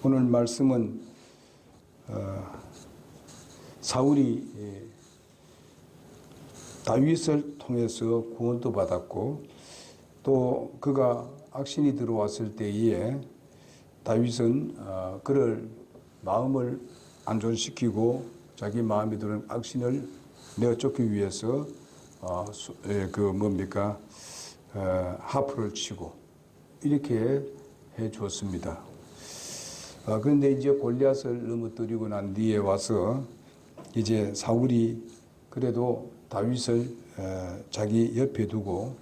오늘 말씀은 사울이 다윗을 통해서 구원도 받았고 또 그가 악신이 들어왔을 때에 다윗은 그를 마음을 안전시키고 자기 마음에 드는 악신을 내어쫓기 위해서 하프를 치고 이렇게 해 줬습니다. 그런데 이제 골리앗을 넘어뜨리고 난 뒤에 와서 이제 사울이 그래도 다윗을 자기 옆에 두고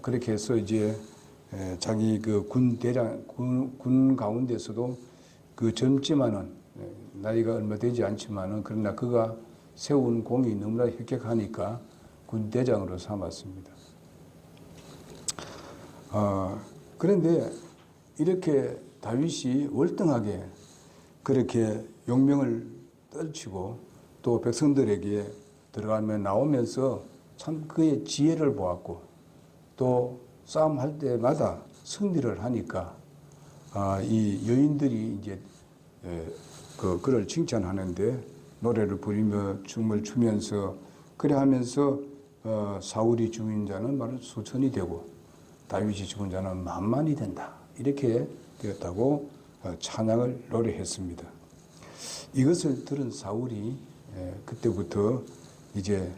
그렇게 해서 이제 자기 그 군 가운데서도 그 젊지만은 나이가 얼마 되지 않지만은 그러나 그가 세운 공이 너무나 혁혁하니까 군 대장으로 삼았습니다. 그런데 이렇게 다윗이 월등하게 그렇게 용명을 떨치고 또 백성들에게 들어가며 나오면서 참 그의 지혜를 보았고 또 싸움할 때마다 승리를 하니까 이 여인들이 이제 그를 칭찬하는데 노래를 부르며 춤을 추면서 그래 하면서 사울이 죽은 자는 말은 수천이 되고 다윗이 죽은 자는 만만이 된다. 이렇게 되었다고 찬양을 노래했습니다. 이것을 들은 사울이 그때부터 이제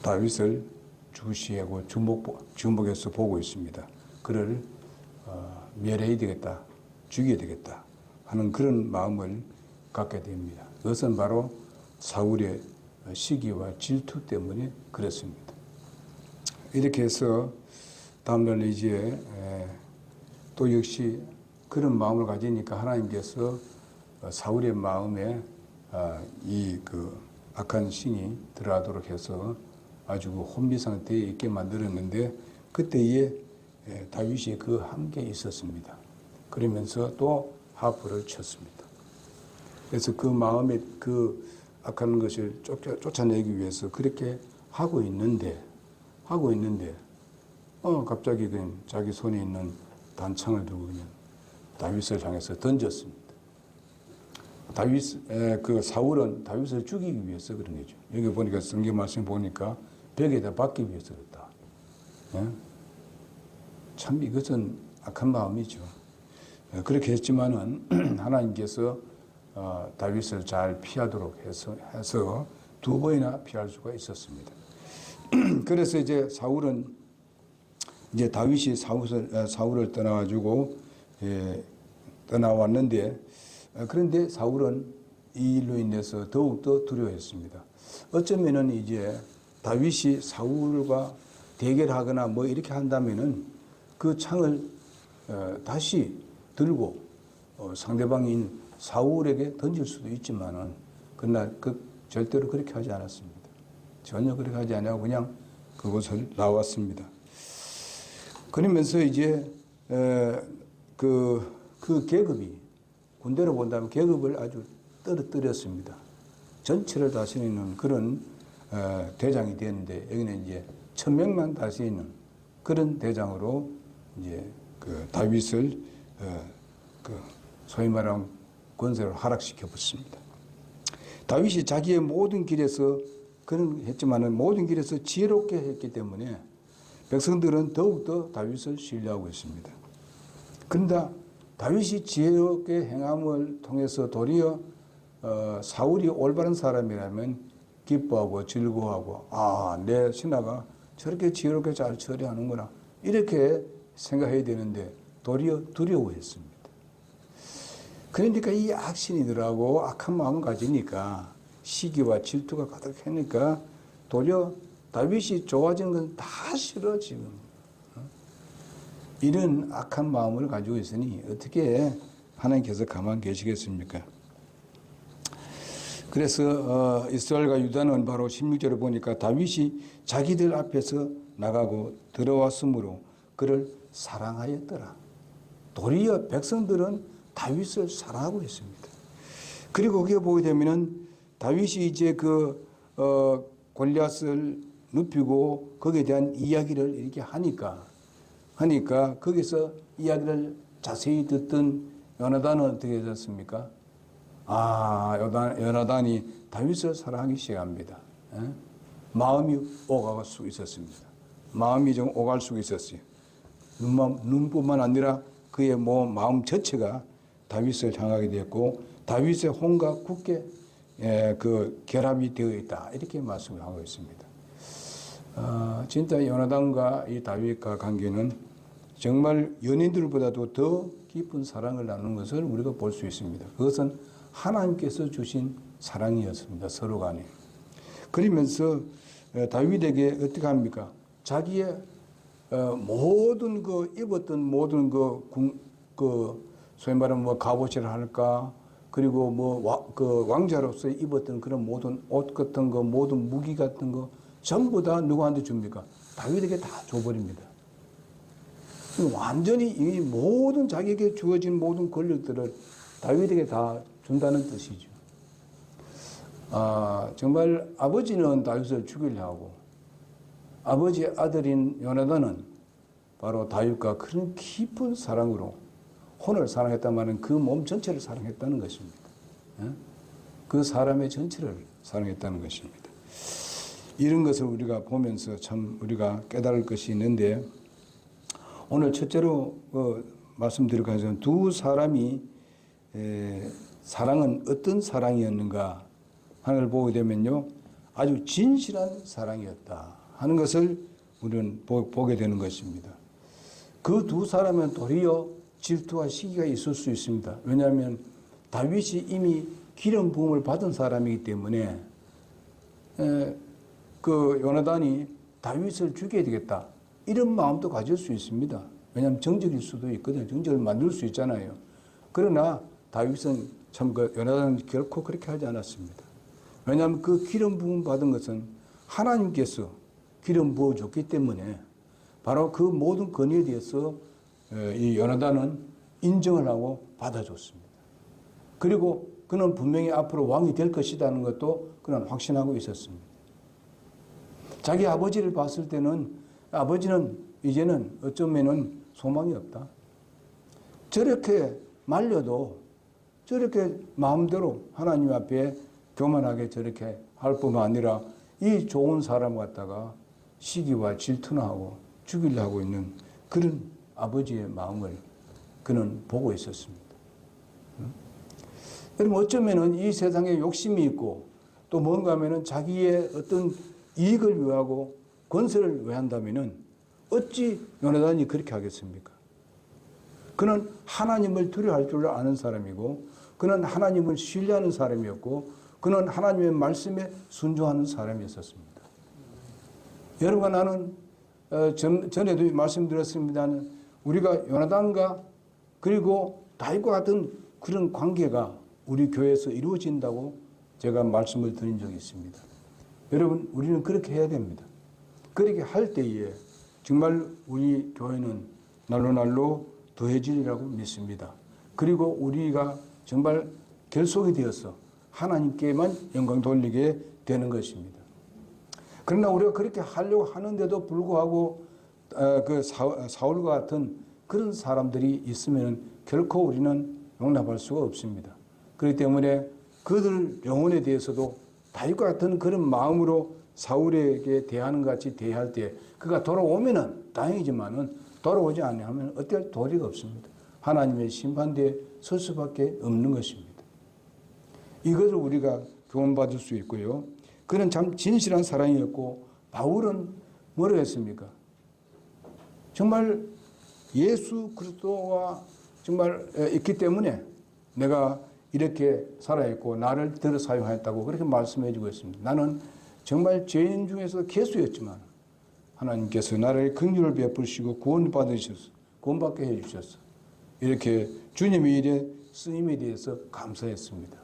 다윗을 주시하고 주목해서 보고 있습니다. 그를 멸해야 되겠다, 죽여야 되겠다 하는 그런 마음을 갖게 됩니다. 그것은 바로 사울의 시기와 질투 때문에 그렇습니다. 이렇게 해서 다음날 이제 또 역시 그런 마음을 가지니까 하나님께서 사울의 마음에 이 그 악한 신이 들어가도록 해서 아주 그 혼미 상태에 있게 만들었는데 그때에 다윗이 그 함께 있었습니다. 그러면서 또 하프를 쳤습니다. 그래서 그 마음에 그 악한 것을 쫓아내기 위해서 그렇게 하고 있는데 갑자기 그냥 자기 손에 있는 단창을 들고 그냥 다윗을 향해서 던졌습니다. 그 사울은 다윗을 죽이기 위해서 그런 거죠. 여기 보니까 성경 말씀 보니까 벽에다 박기 위해서 그랬다. 예? 참 이것은 악한 마음이죠. 그렇게 했지만은 하나님께서 다윗을 잘 피하도록 해서 두 번이나 피할 수가 있었습니다. 그래서 이제 사울은 이제 다윗이 사울을 떠나가지고 떠나왔는데 그런데 사울은 이 일로 인해서 더욱더 두려워했습니다. 어쩌면은 이제 다윗이 사울과 대결하거나 뭐 이렇게 한다면은 그 창을 다시 들고 상대방인 사울에게 던질 수도 있지만은 그러나 절대로 그렇게 하지 않았습니다. 전혀 그렇게 하지 않고 그냥 그곳을 나왔습니다. 그러면서 이제 그 계급이 군대로 본다면 계급을 아주 떨어뜨렸습니다. 전체를 다스리는 그런 대장이 되었는데 여기는 이제 1000명만 다스리는 그런 대장으로 이제 그 다윗을 소위 말하는 권세를 하락시켜 붙습니다. 다윗이 자기의 모든 길에서 그는 했지만은 모든 길에서 지혜롭게 했기 때문에 백성들은 더욱더 다윗을 신뢰하고 있습니다. 그런데 다윗이 지혜롭게 행함을 통해서 도리어 사울이 올바른 사람이라면 기뻐하고 즐거워하고 내 신하가 저렇게 지혜롭게 잘 처리하는구나 이렇게 생각해야 되는데 도리어 두려워했습니다. 그러니까 이 악신이들하고 악한 마음을 가지니까 시기와 질투가 가득하니까 도리어 다윗이 좋아지는 건 다 싫어 지금. 이런 악한 마음을 가지고 있으니 어떻게 하나님께서 가만히 계시겠습니까? 그래서 이스라엘과 유다는 바로 16절을 보니까 다윗이 자기들 앞에서 나가고 들어왔으므로 그를 사랑하였더라. 도리어 백성들은 다윗을 사랑하고 있습니다. 그리고 거기에 보게 되면은 다윗이 이제 골리앗을 눕히고 거기에 대한 이야기를 이렇게 하니까 거기서 이야기를 자세히 듣던 요나단은 어떻게 되었습니까? 요나단이 다윗을 사랑하기 시작합니다. 마음이 오갈 수 있었습니다. 마음이 좀 오갈 수 있었어요. 눈뿐만 아니라 그의 마음 전체가 다윗을 향하게 되었고 다윗의 혼과 굳게 그 결합이 되어 있다. 이렇게 말씀을 하고 있습니다. 진짜 요나단과 이 다윗과 관계는 정말 연인들보다도 더 깊은 사랑을 나누는 것을 우리가 볼 수 있습니다. 그것은 하나님께서 주신 사랑이었습니다. 서로 간에. 그러면서 다윗에게 어떻게 합니까? 자기의 모든 입었던 모든 소위 말하면 갑옷이라 할까, 그리고 왕자로서 입었던 그런 모든 옷 같은 거, 모든 무기 같은 거, 전부 다 누구한테 줍니까? 다윗에게 다 줘버립니다. 완전히 이 모든 자기에게 주어진 모든 권력들을 다윗에게 다 준다는 뜻이죠. 정말 아버지는 다윗을 죽이려 하고 아버지의 아들인 요나단은 바로 다윗과 그런 깊은 사랑으로 혼을 사랑했단 말은 그 몸 전체를 사랑했다는 것입니다. 그 사람의 전체를 사랑했다는 것입니다. 이런 것을 우리가 보면서 참 우리가 깨달을 것이 있는데 오늘 첫째로 말씀드릴까 해서 두 사람이 사랑은 어떤 사랑이었는가 하는 걸 보게 되면요. 아주 진실한 사랑이었다 하는 것을 우리는 보게 되는 것입니다. 그 두 사람은 도리어 질투와 시기가 있을 수 있습니다. 왜냐하면 다윗이 이미 기름 부음을 받은 사람이기 때문에 그 요나단이 다윗을 죽여야 되겠다 이런 마음도 가질 수 있습니다. 왜냐하면 정적일 수도 있거든요. 정적을 만들 수 있잖아요. 그러나 다윗은 참 요나단은 결코 그렇게 하지 않았습니다. 왜냐하면 그 기름 부음 받은 것은 하나님께서 기름 부어줬기 때문에 바로 그 모든 권위에 대해서 이 요나단은 인정을 하고 받아줬습니다. 그리고 그는 분명히 앞으로 왕이 될 것이라는 것도 그는 확신하고 있었습니다. 자기 아버지를 봤을 때는 아버지는 이제는 어쩌면은 소망이 없다. 저렇게 말려도 저렇게 마음대로 하나님 앞에 교만하게 저렇게 할 뿐만 아니라 이 좋은 사람 갖다가 시기와 질투나 하고 죽이려 하고 있는 그런 아버지의 마음을 그는 보고 있었습니다. 여러분 어쩌면은 이 세상에 욕심이 있고 또 뭔가 하면은 자기의 어떤 이익을 위하고 권세를 위한다면은 어찌 요나단이 그렇게 하겠습니까? 그는 하나님을 두려워할 줄 아는 사람이고 그는 하나님을 신뢰하는 사람이었고 그는 하나님의 말씀에 순종하는 사람이었습니다. 여러분 나는 전에도 말씀드렸습니다만 우리가 요나단과 그리고 다윗과 같은 그런 관계가 우리 교회에서 이루어진다고 제가 말씀을 드린 적이 있습니다. 여러분 우리는 그렇게 해야 됩니다. 그렇게 할 때에 정말 우리 교회는 날로 날로 더해지리라고 믿습니다. 그리고 우리가 정말 결속이 되어서 하나님께만 영광 돌리게 되는 것입니다. 그러나 우리가 그렇게 하려고 하는데도 불구하고 그 사울과 같은 그런 사람들이 있으면 결코 우리는 용납할 수가 없습니다. 그렇기 때문에 그들 영혼에 대해서도 다윗과 같은 그런 마음으로 사울에게 대하는 것 같이 대할 때 그가 돌아오면은 다행이지만은 돌아오지 않으면 어떨 도리가 없습니다. 하나님의 심판대에 설 수밖에 없는 것입니다. 이것을 우리가 교훈받을 수 있고요. 그는 참 진실한 사랑이었고 바울은 뭐라고 했습니까? 정말 예수 그리스도와 정말 있기 때문에 내가 이렇게 살아있고 나를 들어 사용하였다고 그렇게 말씀해 주고 있습니다. 나는 정말 죄인 중에서 개수였지만 하나님께서 나를 긍휼을 베푸시고 구원받게 해주셔서 이렇게 주님의 일에 쓰임에 대해서 감사했습니다.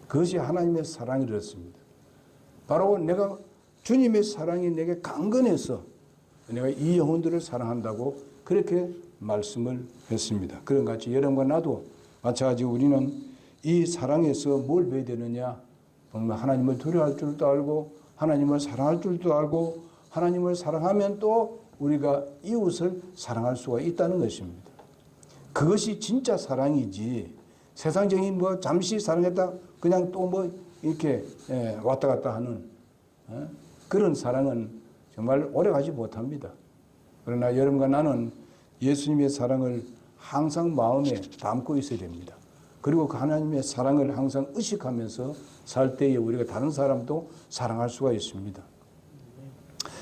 그것이 하나님의 사랑이었습니다. 바로 내가 주님의 사랑이 내게 강건해서 내가 이 영혼들을 사랑한다고 그렇게 말씀을 했습니다. 그런 같이 여러분과 나도 마찬가지 우리는 이 사랑에서 뭘 배워야 되느냐? 하나님을 두려워할 줄도 알고 하나님을 사랑할 줄도 알고 하나님을 사랑하면 또 우리가 이웃을 사랑할 수가 있다는 것입니다. 그것이 진짜 사랑이지, 세상적인 뭐 잠시 사랑했다 그냥 또 뭐 이렇게 왔다 갔다 하는 그런 사랑은 정말 오래가지 못합니다. 그러나 여러분과 나는 예수님의 사랑을 항상 마음에 담고 있어야 됩니다. 그리고 그 하나님의 사랑을 항상 의식하면서 살 때에 우리가 다른 사람도 사랑할 수가 있습니다.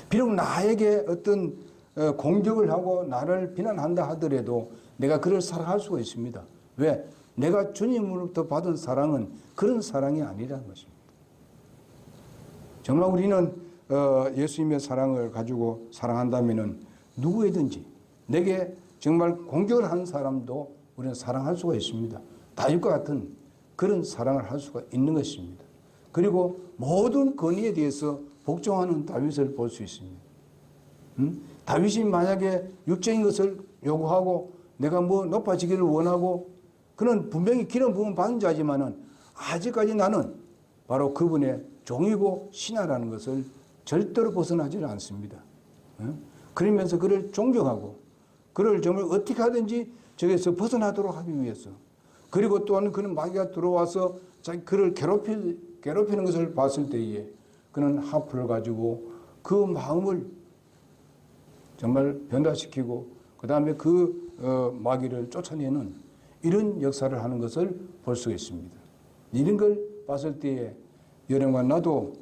비록 나에게 어떤 공격을 하고 나를 비난한다 하더라도 내가 그를 사랑할 수가 있습니다. 왜? 내가 주님으로부터 받은 사랑은 그런 사랑이 아니라는 것입니다. 정말 우리는 예수님의 사랑을 가지고 사랑한다면 누구이든지 내게 정말 공격을 하는 사람도 우리는 사랑할 수가 있습니다. 다윗과 같은 그런 사랑을 할 수가 있는 것입니다. 그리고 모든 권위에 대해서 복종하는 다윗을 볼 수 있습니다. 다윗이 만약에 육적인 것을 요구하고 내가 뭐 높아지기를 원하고 그는 분명히 기름 부음 받은 자지만은 아직까지 나는 바로 그분의 종이고 신하라는 것을 절대로 벗어나지는 않습니다. 그러면서 그를 존경하고 그를 정말 어떻게 하든지 저기서 벗어나도록 하기 위해서, 그리고 또한 그는 마귀가 들어와서 그를 괴롭히는 것을 봤을 때에 그는 하프를 가지고 그 마음을 정말 변화시키고 그 다음에 그 마귀를 쫓아내는 이런 역사를 하는 것을 볼 수가 있습니다. 이런 걸 봤을 때에 여러분과 나도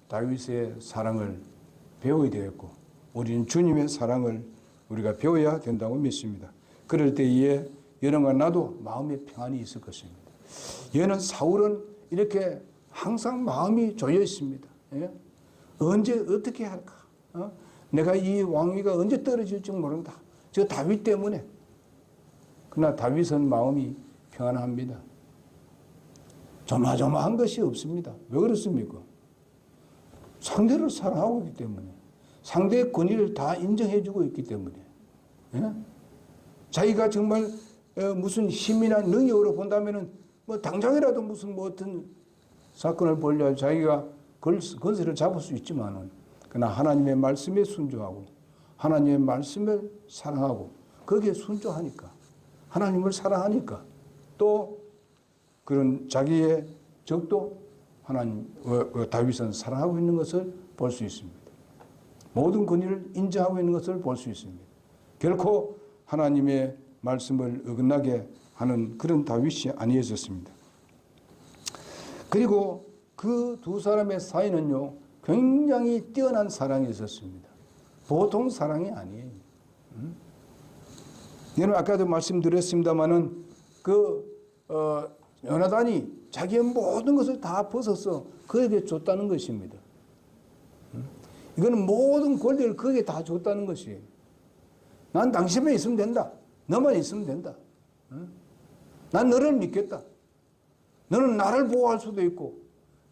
다윗의 사랑을 배워야 되겠고 우리는 주님의 사랑을 우리가 배워야 된다고 믿습니다. 그럴 때에 여러분과 나도 마음의 평안이 있을 것입니다. 얘는 사울은 이렇게 항상 마음이 조여 있습니다. 예? 언제 어떻게 할까? 내가 이 왕위가 언제 떨어질지 모른다. 저 다윗 때문에. 그러나 다윗은 마음이 평안합니다. 조마조마한 것이 없습니다. 왜 그렇습니까? 상대를 사랑하고 있기 때문에, 상대의 권위를 다 인정해주고 있기 때문에, 예? 자기가 정말 무슨 힘이나 능력으로 본다면은 뭐 당장이라도 무슨 뭐 어떤 사건을 벌려 자기가 건설을 잡을 수 있지만은, 그러나 하나님의 말씀에 순종하고 하나님의 말씀을 사랑하고 거기에 순종하니까, 하나님을 사랑하니까 또 그런 자기의 적도 하나님 다윗은 사랑하고 있는 것을 볼 수 있습니다. 모든 권위를 인정하고 있는 것을 볼 수 있습니다. 결코 하나님의 말씀을 어긋나게 하는 그런 다윗이 아니었습니다. 그리고 그 두 사람의 사이는요, 굉장히 뛰어난 사랑이 있었습니다. 보통 사랑이 아니에요. 여러분 아까도 말씀드렸습니다마는 요나단이 자기의 모든 것을 다 벗어서 그에게 줬다는 것입니다. 이거는 모든 권리를 그에게 다 줬다는 것이에요. 난 당신만 있으면 된다. 너만 있으면 된다. 난 너를 믿겠다. 너는 나를 보호할 수도 있고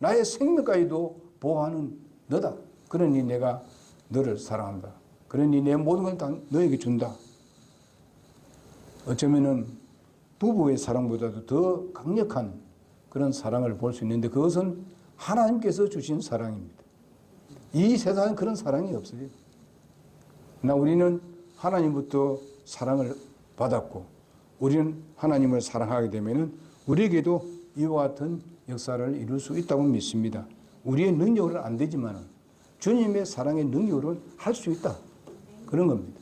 나의 생명까지도 보호하는 너다. 그러니 내가 너를 사랑한다. 그러니 내 모든 걸 다 너에게 준다. 어쩌면은 부부의 사랑보다도 더 강력한 그런 사랑을 볼 수 있는데 그것은 하나님께서 주신 사랑입니다. 이 세상에 그런 사랑이 없어요. 그러나 우리는 하나님부터 사랑을 받았고 우리는 하나님을 사랑하게 되면은 우리에게도 이와 같은 역사를 이룰 수 있다고 믿습니다. 우리의 능력으로는 안 되지만 주님의 사랑의 능력으로는 할 수 있다. 그런 겁니다.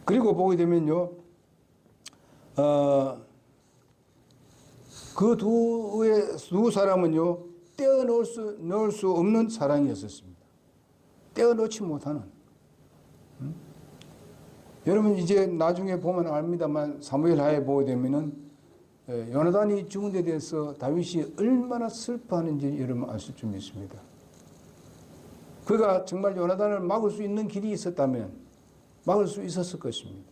그리고 보게 되면요, 그 두 사람은요, 떼어놓을 수 없는 사랑이었습니다. 떼어놓지 못하는. 여러분 이제 나중에 보면 압니다만 사무엘 하에 보게 되면은 요나단이 죽은 데 대해서 다윗이 얼마나 슬퍼하는지 여러분 아실 줄 믿습니다. 그가 정말 요나단을 막을 수 있는 길이 있었다면 막을 수 있었을 것입니다.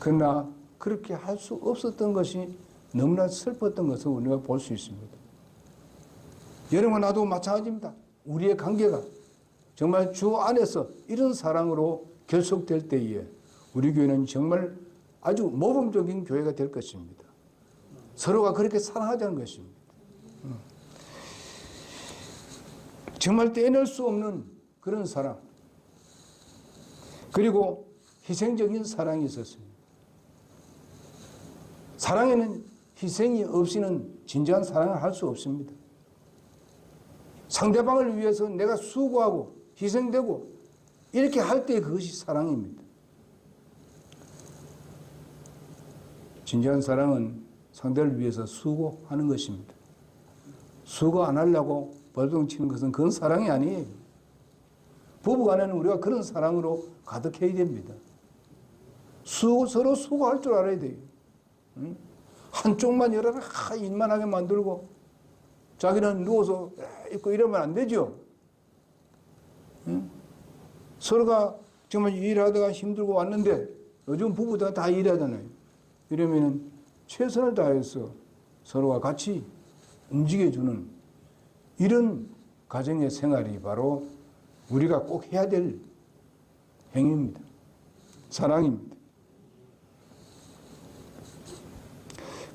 그러나 그렇게 할 수 없었던 것이 너무나 슬펐던 것을 우리가 볼 수 있습니다. 여러분 나도 마찬가지입니다. 우리의 관계가 정말 주 안에서 이런 사랑으로 결속될 때에 우리 교회는 정말 아주 모범적인 교회가 될 것입니다. 서로가 그렇게 사랑하자는 것입니다. 정말 떼낼 수 없는 그런 사랑. 그리고 희생적인 사랑이 있었습니다. 사랑에는 희생이 없이는 진정한 사랑을 할 수 없습니다. 상대방을 위해서 내가 수고하고 희생되고 이렇게 할 때 그것이 사랑입니다. 진정한 사랑은 상대를 위해서 수고하는 것입니다. 수고 안 하려고 벌동 치는 것은 그건 사랑이 아니에요. 부부간에는 우리가 그런 사랑으로 가득해야 됩니다. 서로 수고할 줄 알아야 돼요. 응? 한쪽만 여러 일만 하게 만들고 자기는 누워서 있고 이러면 안 되죠. 응? 서로가 정말 일하다가 힘들고 왔는데 요즘 부부들 다 일하잖아요. 이러면 최선을 다해서 서로가 같이 움직여주는 이런 가정의 생활이 바로 우리가 꼭 해야 될 행위입니다. 사랑입니다.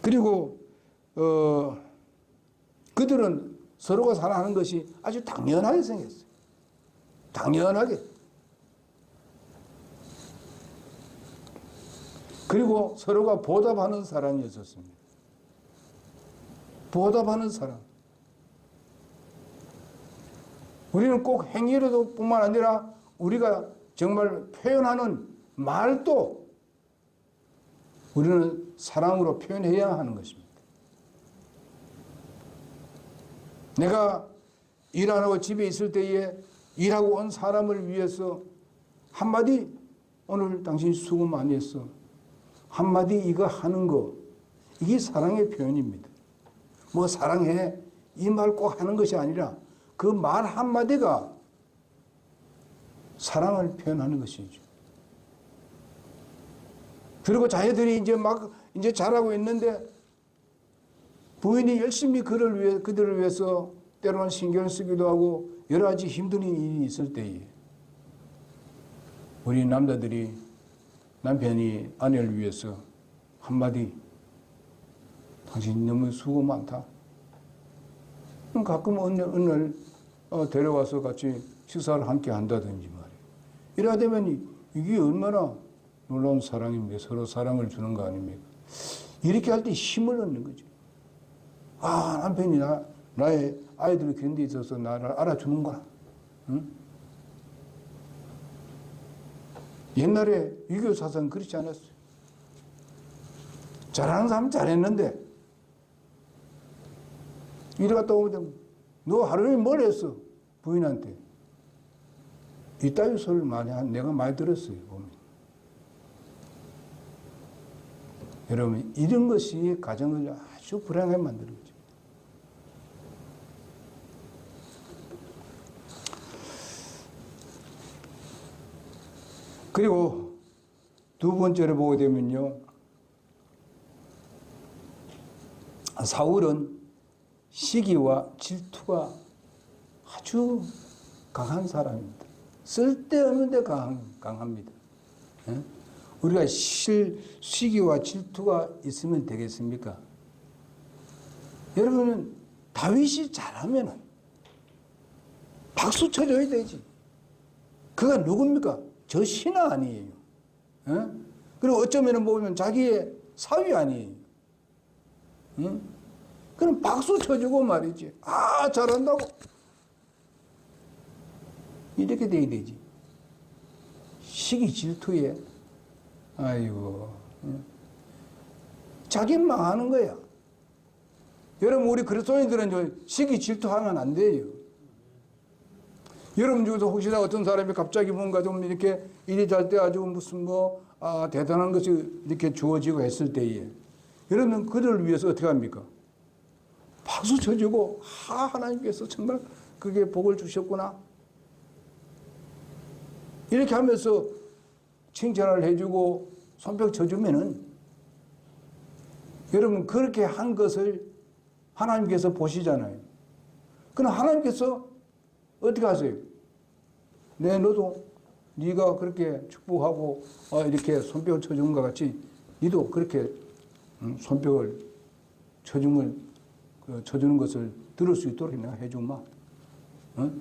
그리고 그들은 서로가 사랑하는 것이 아주 당연하게 생겼어요. 당연하게. 그리고 서로가 보답하는 사랑이었습니다. 보답하는 사랑. 우리는 꼭 행위로도 뿐만 아니라 우리가 정말 표현하는 말도 우리는 사랑으로 표현해야 하는 것입니다. 내가 일 안 하고 집에 있을 때에 일하고 온 사람을 위해서 한마디 오늘 당신 수고 많이 했어. 한마디 이거 하는 거 이게 사랑의 표현입니다. 뭐 사랑해 이 말 꼭 하는 것이 아니라 그 말 한마디가 사랑을 표현하는 것이죠. 그리고 자녀들이 이제 잘하고 있는데 부인이 열심히 그들을 위해서 때로는 신경을 쓰기도 하고 여러 가지 힘든 일이 있을 때에 우리 남자들이 남편이 아내를 위해서 한마디 당신 너무 수고 많다. 가끔 어느 날 데려와서 같이 식사를 함께 한다든지 말이에요. 이래야 되면 이게 얼마나 놀라운 사랑입니까? 서로 사랑을 주는 거 아닙니까? 이렇게 할 때 힘을 얻는 거죠. 아, 남편이 나의 아이들이 그런 데 있어서 나를 알아주는구나. 응? 옛날에 유교 사상은 그렇지 않았어요. 잘하는 사람은 잘했는데 이래 갔다 오면 너 하루 종일 뭘 했어? 부인한테. 이따위 소리를 내가 많이 들었어요. 보면. 여러분 이런 것이 가정을 아주 불행하게 만드는 거죠. 그리고 두 번째로 보게 되면요. 사울은 시기와 질투가 아주 강한 사람입니다. 쓸데없는 데 강합니다. 예? 우리가 시기와 질투가 있으면 되겠습니까? 여러분은 다윗이 잘하면 박수 쳐줘야 되지. 그가 누굽니까? 저 신하 아니에요. 예? 그리고 어쩌면 보면 자기의 사위 아니에요. 예? 그럼 박수 쳐주고 말이지. 아, 잘한다고. 이렇게 돼야 되지. 시기 질투에, 아이고, 자기 망하는 거야. 여러분, 우리 그리스도인들은 시기 질투하면 안 돼요. 여러분 중에서 혹시나 어떤 사람이 갑자기 뭔가 좀 이렇게 일이 잘 때 아주 무슨 대단한 것이 이렇게 주어지고 했을 때에 여러분 그들을 위해서 어떻게 합니까? 박수 쳐주고, 하나님께서 정말 그게 복을 주셨구나. 이렇게 하면서 칭찬을 해주고 손뼉 쳐주면은 여러분 그렇게 한 것을 하나님께서 보시잖아요. 그럼 하나님께서 어떻게 하세요? 너도 네가 그렇게 축복하고 이렇게 손뼉을 쳐준 것 같이 너도 그렇게 손뼉을 쳐주는 것을 들을 수 있도록 내가 해주마.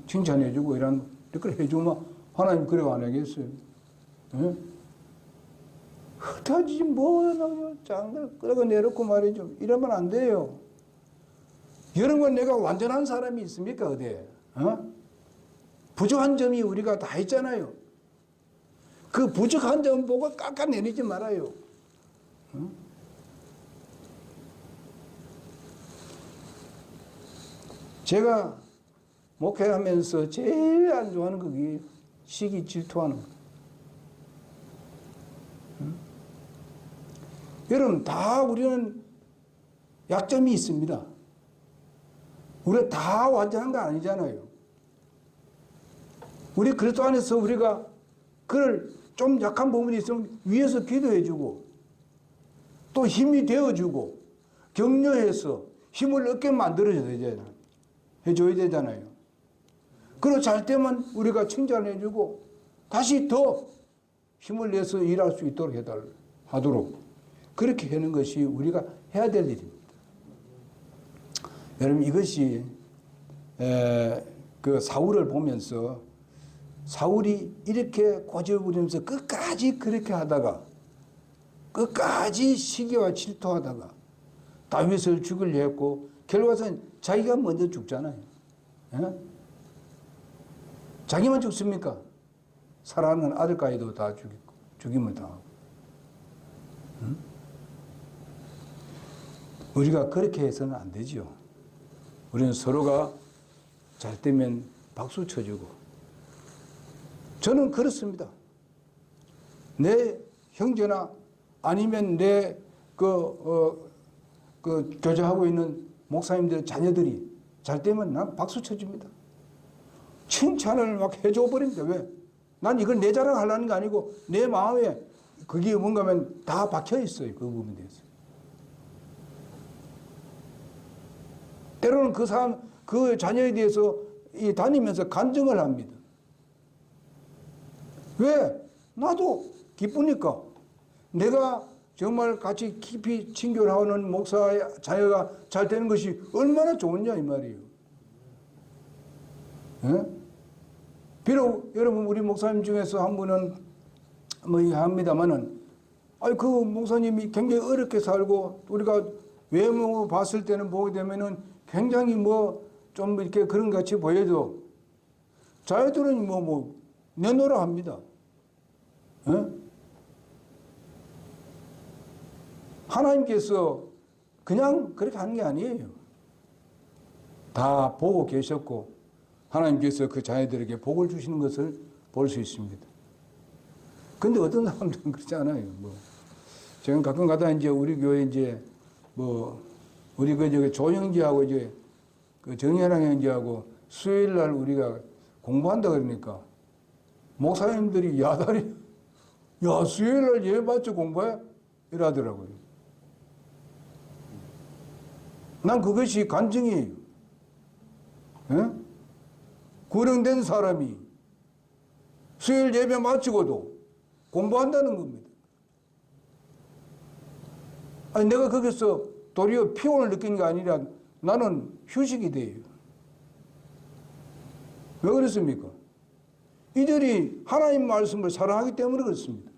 칭찬해주고 이런 그걸 해주마. 하나님 그래 안 하겠어요? 흩어지지 뭐 장을 끌고 내놓고 말이죠. 이러면 안 돼요. 여러분 내가 완전한 사람이 있습니까? 어디? 부족한 점이 우리가 다 있잖아요. 그 부족한 점 보고 깎아내리지 말아요. 제가 목회하면서 제일 안 좋아하는 그게 시기 질투하는 거. 여러분 다 우리는 약점이 있습니다. 우리가 다 완전한 거 아니잖아요. 우리 그리스도 안에서 우리가 그를 좀 약한 부분이 있으면 위에서 기도해주고 또 힘이 되어주고 격려해서 힘을 얻게 해줘야 되잖아요. 그리고 잘 때만 우리가 칭찬해주고 다시 더 힘을 내서 일할 수 있도록 하도록 그렇게 하는 것이 우리가 해야 될 일입니다. 여러분 이것이 그 사울을 보면서 사울이 이렇게 꼬집으면서 끝까지 그렇게 하다가 끝까지 시기와 질투하다가 다윗을 죽이려 했고 결과적으로 자기가 먼저 죽잖아요. 예? 자기만 죽습니까? 사랑하는 아들까지도 다 죽임을 당하고. 우리가 그렇게 해서는 안 되죠. 우리는 서로가 잘 되면 박수 쳐주고. 저는 그렇습니다. 내 형제나 아니면 내 교제하고 있는 목사님들 자녀들이 잘 되면 난 박수 쳐줍니다. 칭찬을 막 해줘 버립니다. 왜? 난 이걸 내 자랑하려는 게 아니고 내 마음에 그게 뭔가 하면 다 박혀 있어요. 그 부분에 대해서. 때로는 그 사람, 그 자녀에 대해서 다니면서 간증을 합니다. 왜? 나도 기쁘니까. 내가 정말 같이 깊이 친교하는 목사의 자녀가 잘 되는 것이 얼마나 좋으냐 이 말이에요. 예? 비록 여러분 우리 목사님 중에서 한 분은 뭐 합니다만은 그 목사님이 굉장히 어렵게 살고 우리가 외모 봤을 때는 보게 되면은 굉장히 뭐 좀 이렇게 그런 같이 보여도 자녀들은 내놓으라 합니다. 예? 하나님께서 그냥 그렇게 하는 게 아니에요. 다 보고 계셨고 하나님께서 그 자녀들에게 복을 주시는 것을 볼 수 있습니다. 근데 어떤 사람들은 그렇지 않아요. 제가 가끔 가다 이제 우리 교회 이제 우리 저기 조영지하고 이제 그 정현랑 형제하고 수요일 날 우리가 공부한다 그러니까 목사님들이 야단이 수요일 날 예배 맞춰 공부해? 이러더라고요. 난 그것이 간증이에요. 예? 구령된 사람이 수요일 예배 마치고도 공부한다는 겁니다. 내가 거기서 도리어 피곤을 느끼는 게 아니라 나는 휴식이 돼요. 왜 그렇습니까? 이들이 하나님 말씀을 사랑하기 때문에 그렇습니다.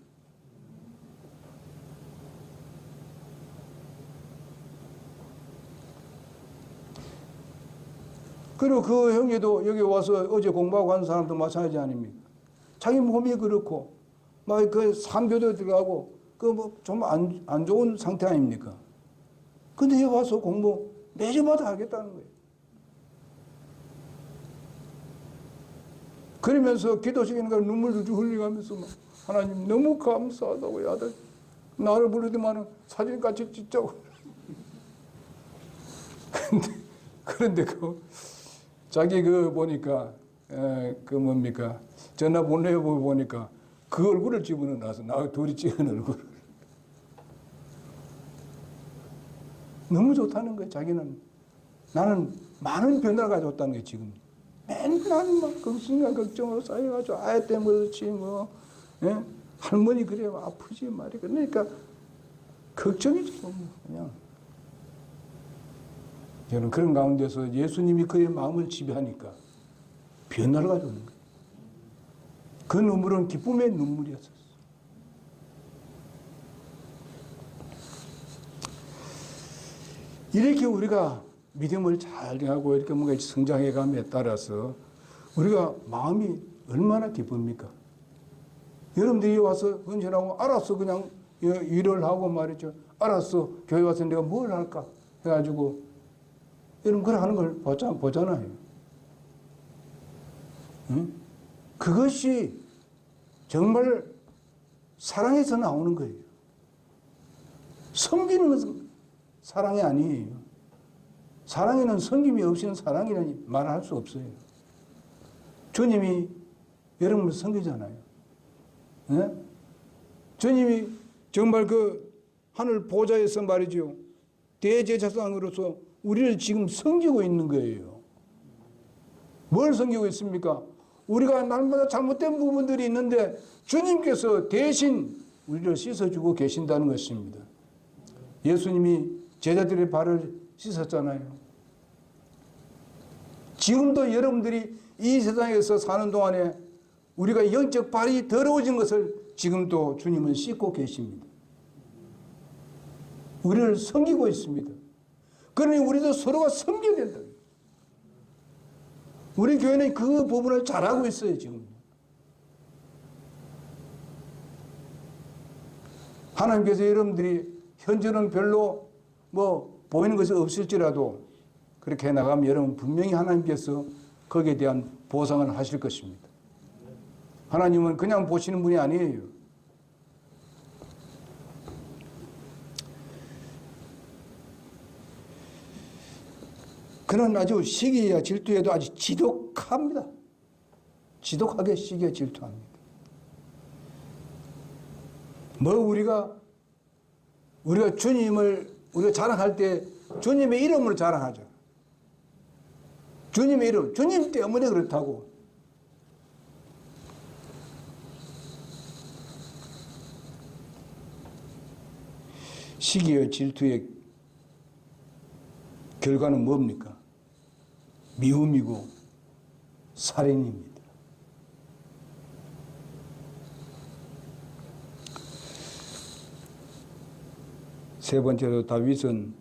그리고 그 형제도 여기 와서 어제 공부하고 간 사람도 마찬가지 아닙니까? 자기 몸이 그렇고, 그 산교도 들어가고, 좀 안 좋은 상태 아닙니까? 근데 여기 와서 공부 매주마다 하겠다는 거예요. 그러면서 기도 시키니까 눈물도 흘리면서 하나님 너무 감사하다고 아들 나를 부르더만은 사진 같이 찍자고. 그런데 자기 보니까 전화 보내고 보니까 그 얼굴을 집어넣어서 나 둘이 찍은 얼굴을. 너무 좋다는 거예요. 자기는 나는 많은 변화를 가져왔다는 거예요. 지금 맨날 걱정과 걱정으로 쌓여가지고 아이 때문에 그렇지 예? 할머니 그래 아프지 말이 그러니까 걱정이지 그냥. 저는 그런 가운데서 예수님이 그의 마음을 지배하니까 변화를 가져오는 거예요. 그 눈물은 기쁨의 눈물이었었어요. 이렇게 우리가 믿음을 잘 하고 이렇게 뭔가 성장해감에 따라서 우리가 마음이 얼마나 기쁩니까? 여러분들이 와서 헌신하고 알았어 그냥 일을 하고 말이죠. 알았어 교회 와서 내가 뭘 할까 해가지고 여러분 그걸 하는 걸 보잖아요. 응? 그것이 정말 사랑에서 나오는 거예요. 섬기는 것은 사랑이 아니에요. 사랑에는 섬김이 없이는 사랑이라니 말할 수 없어요. 주님이 여러분을 섬기잖아요. 네? 주님이 정말 그 하늘 보좌에서 말이죠. 대제사장으로서 우리를 지금 섬기고 있는 거예요. 뭘 섬기고 있습니까? 우리가 날마다 잘못된 부분들이 있는데 주님께서 대신 우리를 씻어주고 계신다는 것입니다. 예수님이 제자들의 발을 씻었잖아요. 지금도 여러분들이 이 세상에서 사는 동안에 우리가 영적 발이 더러워진 것을 지금도 주님은 씻고 계십니다. 우리를 섬기고 있습니다. 그러니 우리도 서로가 섬겨야 된다. 우리 교회는 그 부분을 잘하고 있어요, 지금. 하나님께서 여러분들이 현재는 별로 보이는 것이 없을지라도 그렇게 해나가면 여러분 분명히 하나님께서 거기에 대한 보상을 하실 것입니다. 하나님은 그냥 보시는 분이 아니에요. 그는 아주 시기와 질투에도 아주 지독합니다. 지독하게 시기와 질투합니다. 우리가 주님을 우리가 자랑할 때 주님의 이름으로 자랑하죠. 주님의 이름, 주님 때문에 그렇다고. 시기와 질투의 결과는 뭡니까? 미움이고 살인입니다. 세 번째로 다윗은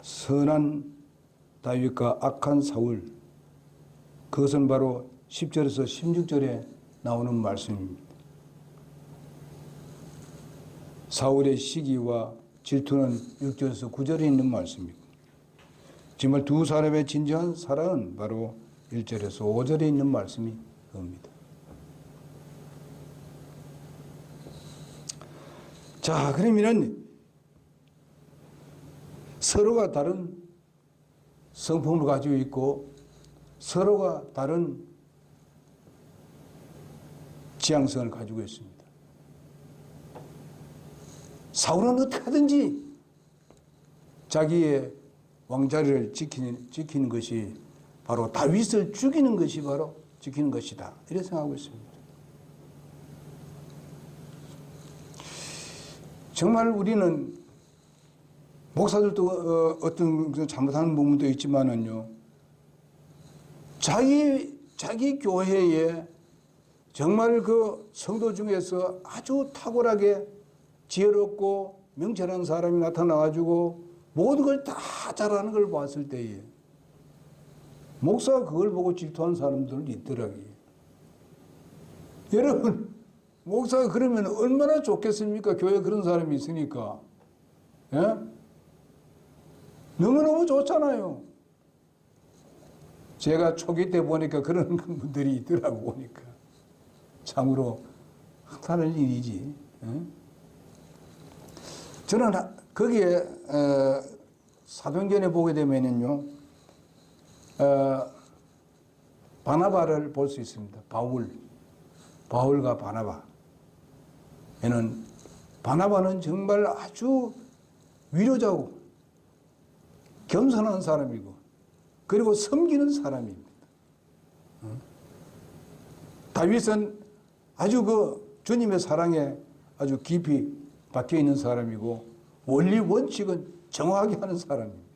선한 다윗과 악한 사울, 그것은 바로 10절에서 16절에 나오는 말씀입니다. 사울의 시기와 질투는 6절에서 9절에 있는 말씀이고, 정말 두 사람의 진정한 사랑은 바로 1절에서 5절에 있는 말씀이 겁니다. 자, 그러면은 서로가 다른 성품을 가지고 있고 서로가 다른 지향성을 가지고 있습니다. 사울은 어떻게든지 자기의 왕자리를 지키는 것이 바로 다윗을 죽이는 것이 바로 지키는 것이다. 이렇게 생각하고 있습니다. 정말 우리는 목사들도 어떤 잘못하는 부분도 있지만은요, 자기 교회에 정말 그 성도 중에서 아주 탁월하게 지혜롭고 명철한 사람이 나타나가지고 모든 걸 다 잘하는 걸 봤을 때에 목사가 그걸 보고 질투하는 사람들이 있더라고요. 여러분, 목사가 그러면 얼마나 좋겠습니까? 교회에 그런 사람이 있으니까. 예? 너무너무 좋잖아요. 제가 초기 때 보니까 그런 분들이 있더라고 보니까. 참으로 하는 일이지. 예? 저는 거기에 사도행전에 보게 되면요, 바나바를 볼 수 있습니다. 바울과 바나바. 얘는 바나바는 정말 아주 위로자고 겸손한 사람이고 그리고 섬기는 사람입니다. 다윗은 아주 그 주님의 사랑에 아주 깊이 박혀 있는 사람이고 원리 원칙은 정확하게 하는 사람입니다.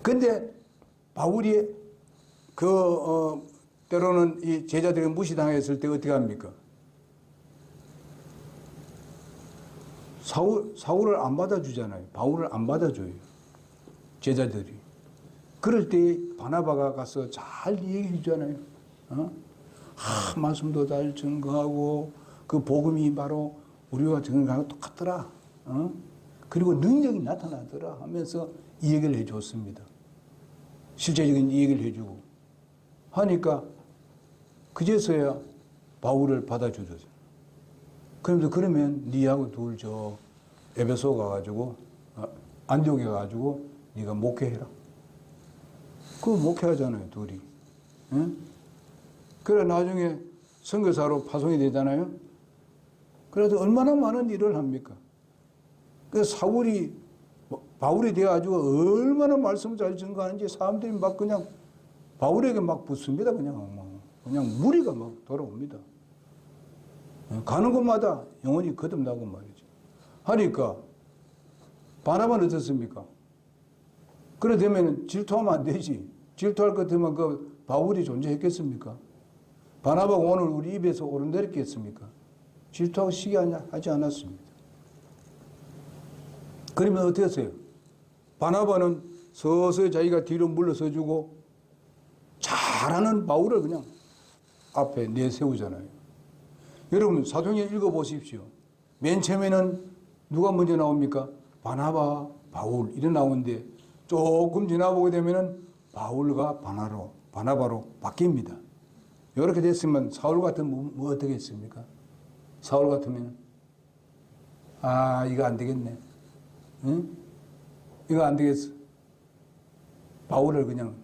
그런데 바울이 때로는 이 제자들이 무시당했을 때 어떻게 합니까? 사울을 안 받아주잖아요. 바울을 안 받아줘요. 제자들이. 그럴 때 바나바가 가서 잘 얘기해 주잖아요. 말씀도 잘 증거하고 그 복음이 바로 우리가 증거하는 거 똑같더라. 그리고 능력이 나타나더라 하면서 이 얘기를 해줬습니다. 실제적인 이 얘기를 해주고 하니까 그제서야 바울을 받아주죠. 그러면서 그러면 니하고 둘 저 에베소 가가지고 안디옥에 가가지고 네가 목회해라. 그거 목회하잖아요, 둘이. 응? 그래 나중에 선교사로 파송이 되잖아요. 그래도 얼마나 많은 일을 합니까? 그 사울이 바울이 돼가지고 얼마나 말씀을 잘 증거하는지 사람들이 막 그냥 바울에게 막 붙습니다. 그냥 무리가 막 돌아옵니다. 가는 곳마다 영혼이 거듭나고 말이죠. 하니까 바나바는 어떻습니까? 그래 되면 질투하면 안 되지. 질투할 것 같으면 그 바울이 존재했겠습니까? 바나바가 오늘 우리 입에서 오른다렸겠습니까? 질투하고 시기하지 않았습니다. 그러면 어떻게 했어요? 바나바는 서서히 자기가 뒤로 물러서주고 잘하는 바울을 그냥 앞에 내세우잖아요. 여러분 사도행전 읽어보십시오. 맨 처음에는 누가 먼저 나옵니까? 바나바, 바울 이래 나오는데 조금 지나보게 되면은 바울과 바나바로 바뀝니다. 이렇게 됐으면 사울 같으면 뭐 어떻게 했습니까? 사울 같으면 이거 안 되겠네. 응? 이거 안 되겠어. 바울을 그냥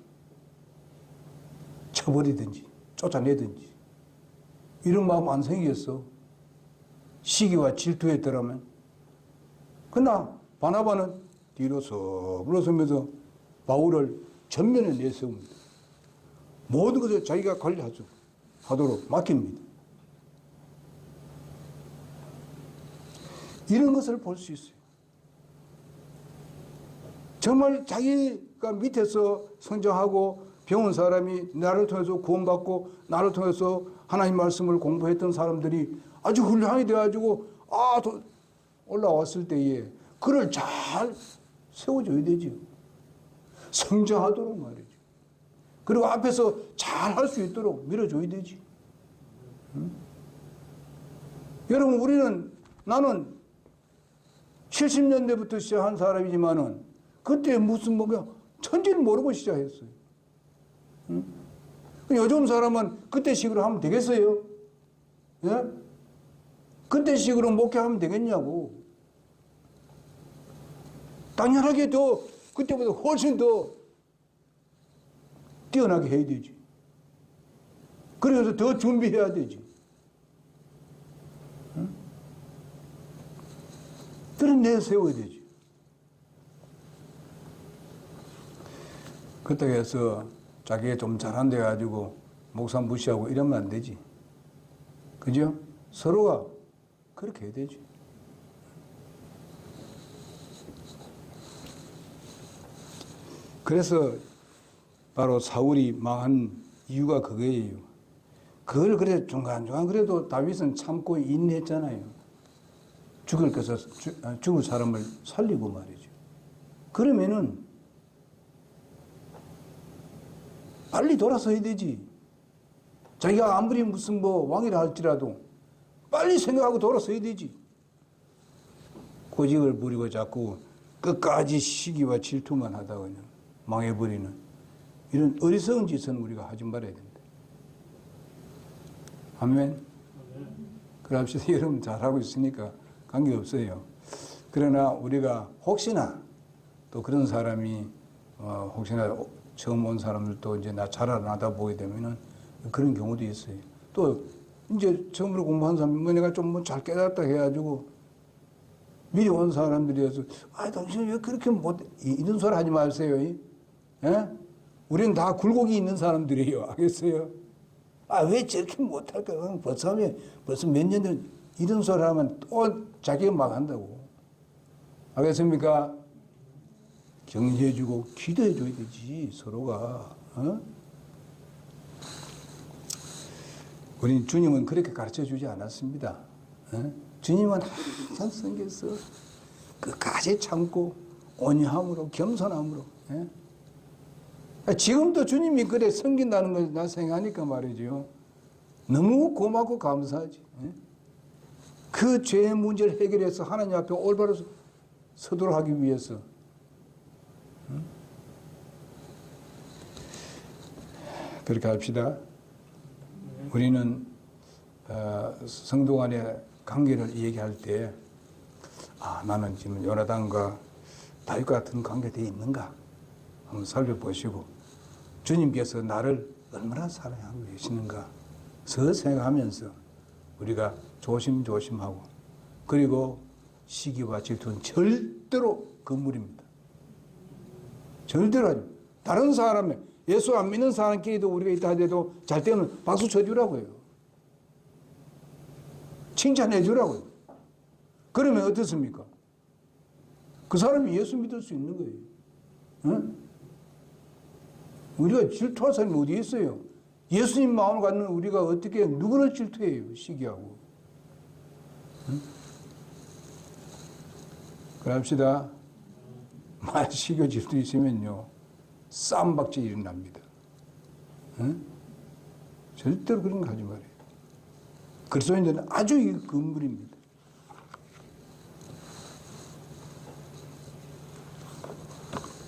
쳐버리든지 쫓아내든지 이런 마음 안 생겼어. 시기와 질투했더라면. 그러나 바나바는 뒤로 서 물러서면서 바울을 전면에 내세웁니다. 모든 것을 자기가 관리하도록 맡깁니다. 이런 것을 볼 수 있어요. 정말 자기가 밑에서 성장하고 배운 사람이 나를 통해서 구원받고 나를 통해서 하나님 말씀을 공부했던 사람들이 아주 훌륭하게 돼가지고 올라왔을 때에 그를 잘 세워줘야 되죠. 성장하도록 말이죠. 그리고 앞에서 잘 할 수 있도록 밀어줘야 되지. 응? 여러분 나는 70년대부터 시작한 사람이지만은 그때 무슨 천지를 모르고 시작했어요. 응? 요즘 사람은 그때 식으로 하면 되겠어요? 예? 그때 식으로 목회하면 되겠냐고. 당연하게 그때보다 훨씬 더 뛰어나게 해야 되지. 그래서 더 준비해야 되지. 응? 그런 내세워야 되지. 그렇다고 해서 자기가 좀 잘한데 가지고 목사 무시하고 이러면 안 되지. 그죠? 서로가 그렇게 해야 되지. 그래서 바로 사울이 망한 이유가 그거예요. 그걸 그래 중간중간 그래도 다윗은 참고 인내했잖아요. 죽을 사람을 살리고 말이죠. 그러면은 빨리 돌아서야 되지. 자기가 아무리 무슨 왕이라 할지라도 빨리 생각하고 돌아서야 되지. 고집을 부리고 자꾸 끝까지 시기와 질투만 하다가 그냥 망해버리는 이런 어리석은 짓은 우리가 하지 말아야 된다. 아멘. 그럽시다. 여러분 잘하고 있으니까 관계없어요. 그러나 우리가 혹시나 또 그런 사람이 혹시나 처음 온 사람들도 이제 나 자라나다 보게 되면은 그런 경우도 있어요. 또 이제 처음으로 공부한 사람이 내가 좀 잘 깨닫다 해가지고 미리 온 사람들이어서 당신 왜 그렇게 이런 소리 하지 마세요. 예? 우리는 다 굴곡이 있는 사람들이에요. 알겠어요? 왜 저렇게 못할까? 벌써 몇 년 전 이런 소리 하면 또 자기가 막 한다고. 알겠습니까? 격려해주고 기도해줘야 되지, 서로가. 우리는 주님은 그렇게 가르쳐 주지 않았습니다. 주님은 항상 섬겨서 끝까지 참고 온유함으로 겸손함으로. 예? 지금도 주님이 그래 섬긴다는 걸 나 생각하니까 말이죠. 너무 고맙고 감사하지. 예? 그 죄의 문제를 해결해서 하나님 앞에 올바로 서도록 하기 위해서. 그렇게 합시다. 우리는 성도 간의 관계를 얘기할 때 나는 지금 요나단과 다윗과 같은 관계되어 있는가 한번 살펴보시고 주님께서 나를 얼마나 사랑하고 계시는가 생각하면서 우리가 조심조심하고 그리고 시기와 질투는 절대로 건물입니다. 절대로 하죠. 다른 사람의 예수 안 믿는 사람끼리도 우리가 있다 하더라도 잘 때는 박수 쳐주라고요. 칭찬해 주라고요. 그러면 어떻습니까? 그 사람이 예수 믿을 수 있는 거예요. 응? 우리가 질투할 사람이 어디 있어요? 예수님 마음을 갖는 우리가 어떻게 누구를 질투해요? 시기하고. 응? 그럽시다. 말 시기 질투 있으면요. 싸움박질 일어납니다. 응? 절대로 그런 거 하지 말아요. 그리스도인들은 아주 건물입니다.